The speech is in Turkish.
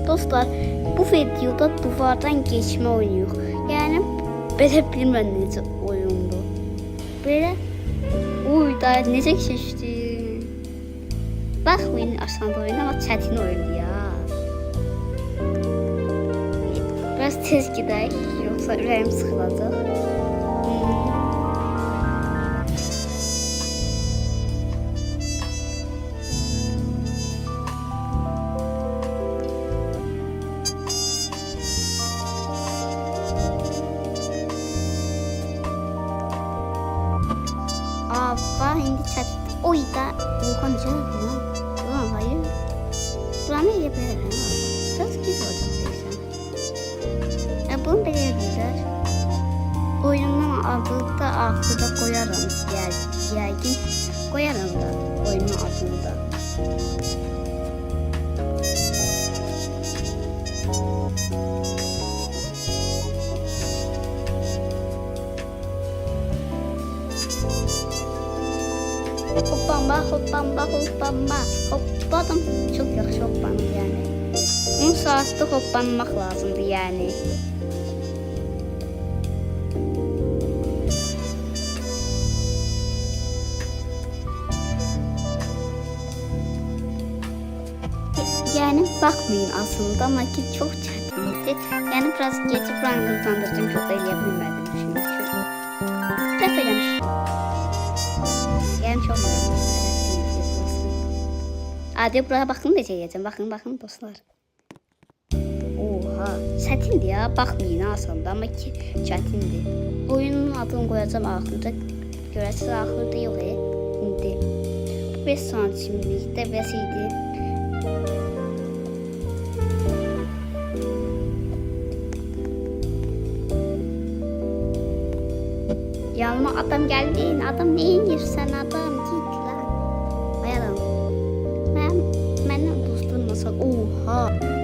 Dostlar, bu videoda duvardan geçme oynuyor. Yani belə bilməm necə oyundur. Belə da necə keçdi. Baxmayın asan oyun ama çətin oyundur ya. Biraz tez gidək, yoxsa ürəyim sıxılacaq. Aa, indi çat. Oy da. Oha necə lan? Ulan hayır. Buranı elə bilərəm. Biraz gec olacaq deyəsən. Bunu belə edirlər. Oyunun adını da axırda qoyarım. Yəqin qoyarım da oyunun adını da. Hoppadım. Çok yaxşı hoppandı yani. 10 saatdə hoppanmaq lazımdı yani. Yani bakmayın aslında ama ki çok çətindir. Yani biraz geçip rank hızlandırdım. Çok da eləyə çünkü. Dəf eləmişdim. Yani çok Hadi buraya bakın da çekeceğim. Bakın dostlar. Oha. Çətindir ya. Bakmayın aslında ama ki çətindir. Oyunun adını koyacağım axırda. Görəsiniz axırda yox. İndi 5 santimlikdə vəsiydi. Yanıma adam geldi. Adam ne inirsən adam? Git lan. Ayalım. Məndən dostum masal. Oha.